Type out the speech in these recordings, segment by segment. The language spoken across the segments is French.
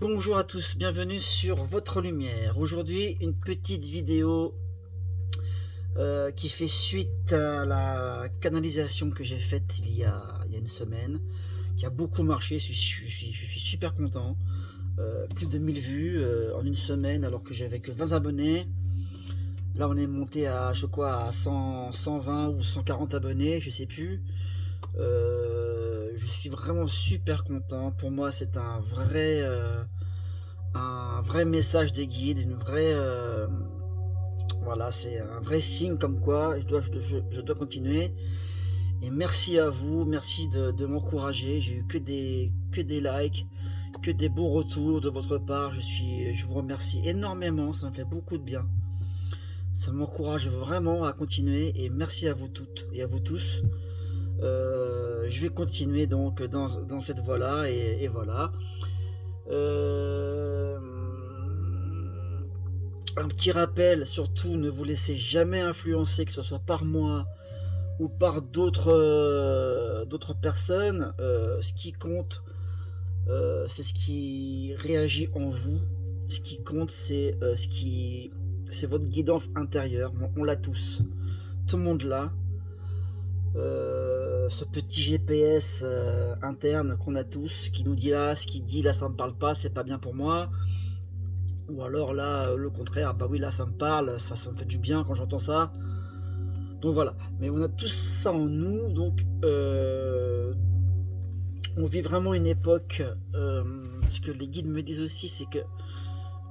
Bonjour à tous, bienvenue sur Votre Lumière. Aujourd'hui, une petite vidéo qui fait suite à la canalisation que j'ai faite il y a une semaine, qui a beaucoup marché. Je suis super content. Plus de 1000 vues en une semaine, alors que j'avais que 20 abonnés. Là, on est monté à, je crois, à 100, 120 ou 140 abonnés, je sais plus. Je suis vraiment super content. Pour moi, c'est un vrai message des guides, voilà, c'est un vrai signe comme quoi je dois continuer. Et merci à vous, merci de m'encourager. J'ai eu que des likes, que des bons retours de votre part. Je vous remercie énormément, ça me fait beaucoup de bien. Ça m'encourage vraiment à continuer et merci à vous toutes et à vous tous. Je vais continuer donc dans cette voie-là et voilà. Euh, un petit rappel, surtout ne vous laissez jamais influencer, que ce soit par moi ou par d'autres personnes. Ce qui compte, c'est ce qui réagit en vous. Ce qui compte, c'est votre guidance intérieure. On l'a tous, tout le monde l'a. Ce petit GPS interne qu'on a tous, qui nous dit là, ce qui dit là, ça me parle pas, c'est pas bien pour moi. Ou alors là, le contraire, bah oui, là ça me parle, ça me fait du bien quand j'entends ça. Donc voilà, mais on a tous ça en nous, donc on vit vraiment une époque, ce que les guides me disent aussi, c'est que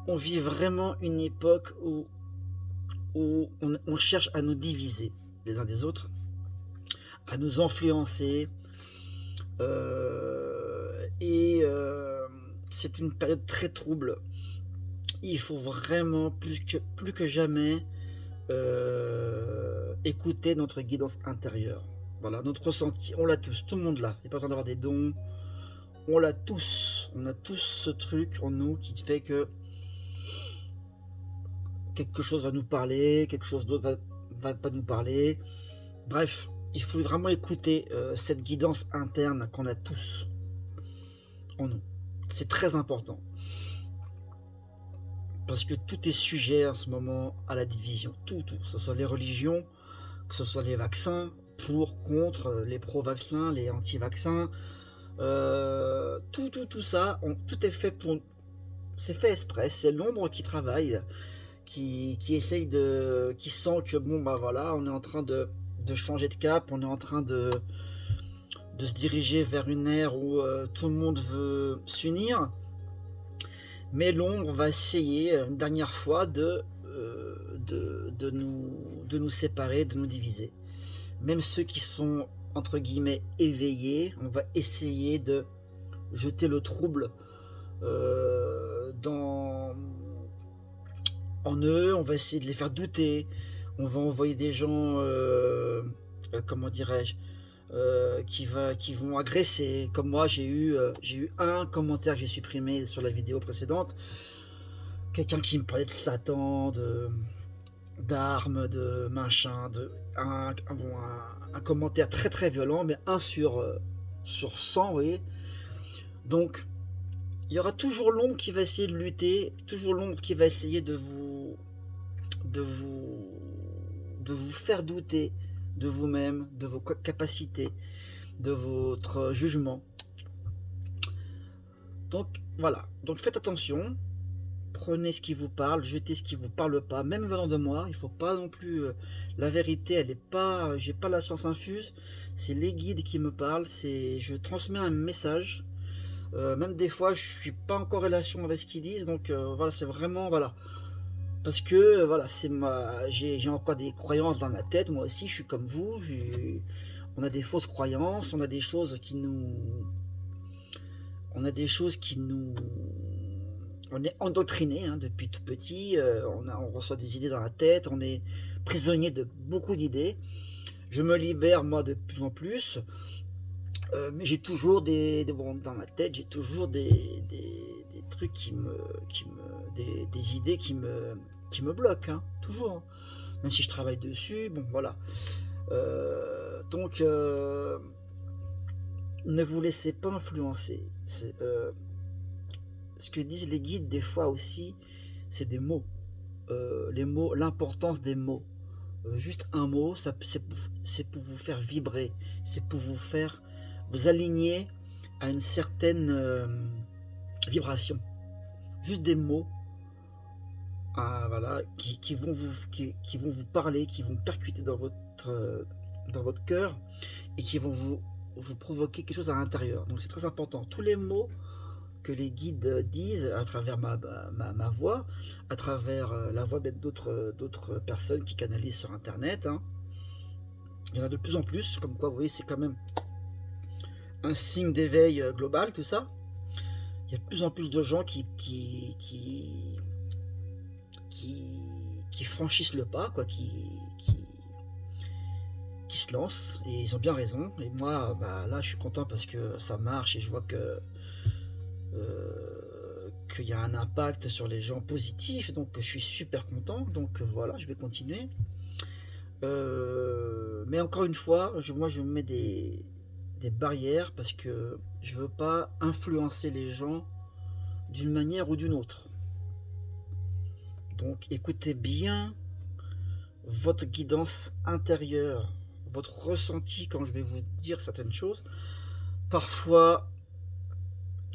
on vit vraiment une époque où on cherche à nous diviser les uns des autres, à nous influencer, c'est une période très trouble. Il faut vraiment plus que jamais écouter notre guidance intérieure. Voilà, notre ressenti, on l'a tous, tout le monde l'a. Il n'y a pas besoin d'avoir des dons. On l'a tous. On a tous ce truc en nous qui fait que quelque chose va nous parler, quelque chose d'autre va pas nous parler. Bref, il faut vraiment écouter cette guidance interne qu'on a tous en nous. C'est très important. Parce que tout est sujet en ce moment à la division. Tout. Que ce soit les religions, que ce soit les vaccins, pour, contre, les pro-vaccins, les anti-vaccins. Tout ça, tout est fait pour... C'est fait exprès, c'est l'ombre qui travaille, qui essaye de... qui sent que, bon, bah voilà, on est en train de changer de cap, on est en train de se diriger vers une ère où tout le monde veut s'unir. Mais l'ombre va essayer une dernière fois de nous séparer, de nous diviser. Même ceux qui sont, entre guillemets, éveillés, on va essayer de jeter le trouble en eux, on va essayer de les faire douter, on va envoyer des gens, comment dirais-je, qui vont agresser. Comme moi, j'ai eu un commentaire que j'ai supprimé sur la vidéo précédente. Quelqu'un qui me parlait de Satan, d'armes, de machin, un commentaire très très violent, mais un sur 100, vous voyez. Donc, il y aura toujours l'ombre qui va essayer de lutter, toujours l'ombre qui va essayer de vous faire douter de vous-même, de vos capacités, de votre jugement. Donc voilà, donc faites attention, prenez ce qui vous parle, jetez ce qui vous parle pas, même venant de moi. Il faut pas non plus, la vérité, elle est pas, j'ai pas la science infuse, c'est les guides qui me parlent, je transmets un message. Même des fois, je suis pas encore en relation avec ce qu'ils disent, donc voilà, c'est vraiment, voilà. Parce que voilà, j'ai encore des croyances dans ma tête. Moi aussi, je suis comme vous. On a des fausses croyances, on a des choses qui nous, on est endoctriné depuis tout petit. On reçoit des idées dans la tête. On est prisonnier de beaucoup d'idées. Je me libère moi de plus en plus. Mais j'ai toujours bon, dans ma tête, j'ai toujours des trucs des idées qui me bloquent, hein, toujours. Hein. Même si je travaille dessus, bon, voilà. Donc, ne vous laissez pas influencer. ce que disent les guides des fois aussi, c'est des mots. Les mots, l'importance des mots. Juste un mot, c'est pour vous faire vibrer, c'est pour vous faire vous aligner à une certaine vibration. Juste des mots, voilà, qui vont vous parler, qui vont percuter dans votre cœur et qui vont vous provoquer quelque chose à l'intérieur. Donc c'est très important. Tous les mots que les guides disent à travers ma voix, à travers la voix d'autres personnes qui canalisent sur internet, hein. Il y en a de plus en plus, comme quoi vous voyez c'est quand même un signe d'éveil global tout ça. Il y a de plus en plus de gens qui franchissent le pas, quoi, qui se lancent, et ils ont bien raison. Et moi, là, je suis content parce que ça marche et je vois qu'il y a un impact sur les gens positif, donc je suis super content. Donc voilà, je vais continuer. Mais encore une fois, moi, je me mets des barrières parce que je veux pas influencer les gens d'une manière ou d'une autre. Donc écoutez bien votre guidance intérieure, votre ressenti quand je vais vous dire certaines choses. Parfois,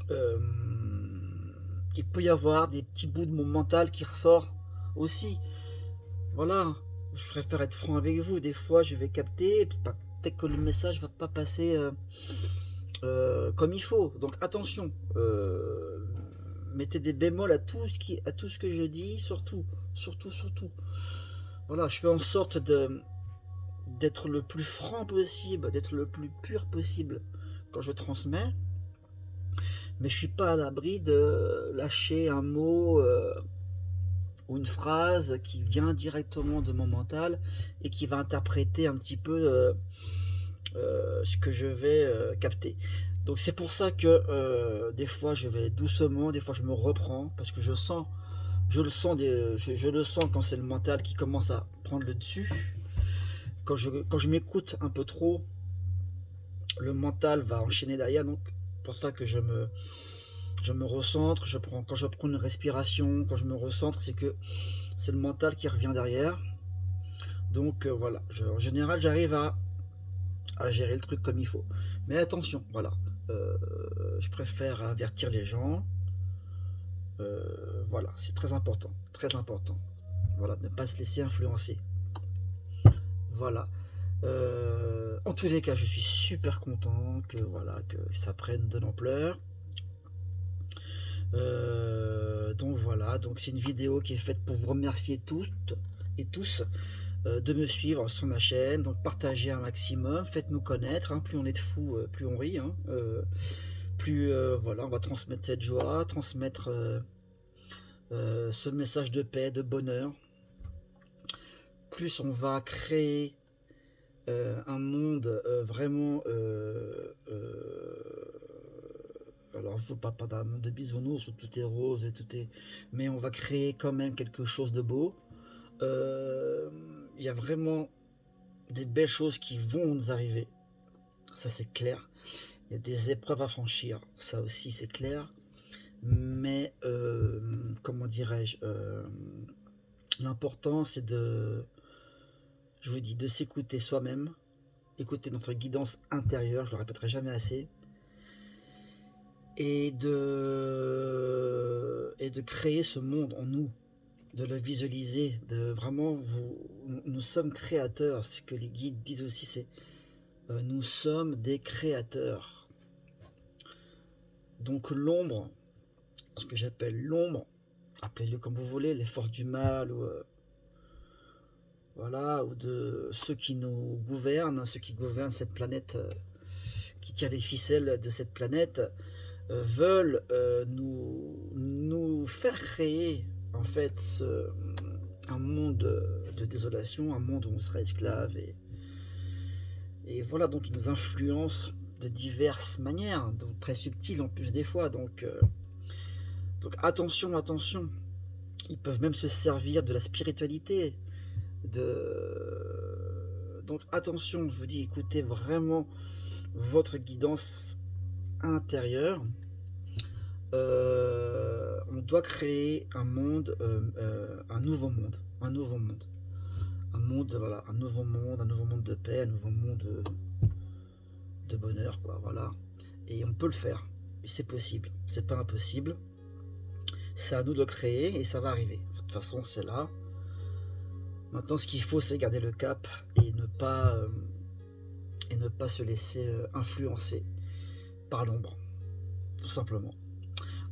il peut y avoir des petits bouts de mon mental qui ressortent aussi. Voilà, je préfère être franc avec vous. Des fois, je vais capter, peut-être que le message va pas passer comme il faut. Donc attention, mettez des bémols à tout ce que je dis, surtout. Voilà, je fais en sorte d'être le plus franc possible, d'être le plus pur possible quand je transmets. Mais je suis pas à l'abri de lâcher un mot ou une phrase qui vient directement de mon mental et qui va interpréter un petit peu ce que je vais capter. Donc c'est pour ça que des fois je vais doucement, des fois je me reprends parce que je le sens quand c'est le mental qui commence à prendre le dessus. Quand je m'écoute un peu trop, le mental va enchaîner derrière. Donc pour ça que je me recentre, quand je prends une respiration, quand je me recentre, c'est que c'est le mental qui revient derrière. Donc voilà, en général j'arrive à gérer le truc comme il faut. Mais attention, voilà, je préfère avertir les gens. Voilà, c'est très important, très important. Voilà, ne pas se laisser influencer. Voilà. En tous les cas, je suis super content que ça prenne de l'ampleur. Donc voilà, donc c'est une vidéo qui est faite pour vous remercier toutes et tous de me suivre sur ma chaîne. Donc partagez un maximum, faites-nous connaître, hein. Plus on est de fous, plus on rit, hein. Plus voilà, on va transmettre cette joie, transmettre ce message de paix, de bonheur. Plus on va créer un monde vraiment alors je ne parle pas d'un monde de bisounours où tout est rose et mais on va créer quand même quelque chose de beau. Il y a vraiment des belles choses qui vont nous arriver, ça c'est clair. Il y a des épreuves à franchir, ça aussi c'est clair. Mais comment dirais-je, l'important c'est je vous dis, de s'écouter soi-même, écouter notre guidance intérieure, je le répéterai jamais assez, et de créer ce monde en nous, de le visualiser, de vraiment nous sommes créateurs. Ce que les guides disent aussi, c'est nous sommes des créateurs. Donc l'ombre, ce que j'appelle l'ombre, appelez-le comme vous voulez, les forces du mal, ou voilà, ou de ceux qui nous gouvernent, ceux qui gouvernent cette planète, qui tirent les ficelles de cette planète, veulent nous faire créer en fait un monde de désolation, un monde où on sera esclave, et voilà, donc ils nous influencent de diverses manières, donc très subtiles en plus des fois, donc attention, ils peuvent même se servir de la spiritualité, donc attention, je vous dis, écoutez vraiment votre guidance intérieure. doit créer un monde, un nouveau monde, voilà, un nouveau monde de paix, un nouveau monde de bonheur, quoi, voilà. Et on peut le faire, et c'est possible, c'est pas impossible. C'est à nous de le créer et ça va arriver. De toute façon, c'est là. Maintenant, ce qu'il faut, c'est garder le cap et ne pas se laisser influencer par l'ombre, tout simplement.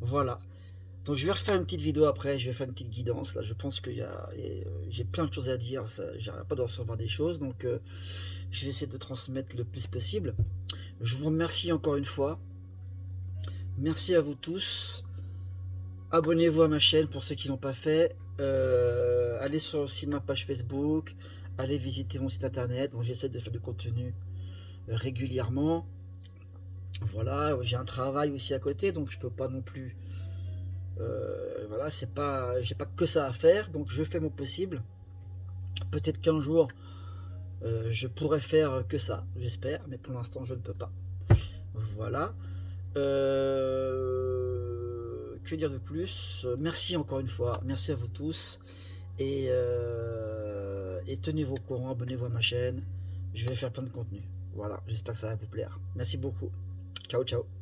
Voilà. Donc je vais refaire une petite vidéo après, je vais faire une petite guidance. Là, je pense que j'ai plein de choses à dire, j'arrête pas de recevoir des choses, donc je vais essayer de transmettre le plus possible. Je vous remercie encore une fois. Merci à vous tous. Abonnez-vous à ma chaîne pour ceux qui l'ont pas fait. Allez sur aussi ma page Facebook. Allez visiter mon site internet. Bon, j'essaie de faire du contenu régulièrement. Voilà, j'ai un travail aussi à côté, donc je peux pas non plus. Voilà, j'ai pas que ça à faire, donc je fais mon possible. Peut-être qu'un jour je pourrais faire que ça, j'espère, mais pour l'instant je ne peux pas. Voilà. Que dire de plus? Merci encore une fois, merci à vous tous, et tenez-vous au courant, abonnez-vous à ma chaîne, je vais faire plein de contenu. Voilà, j'espère que ça va vous plaire. Merci beaucoup. Ciao, ciao.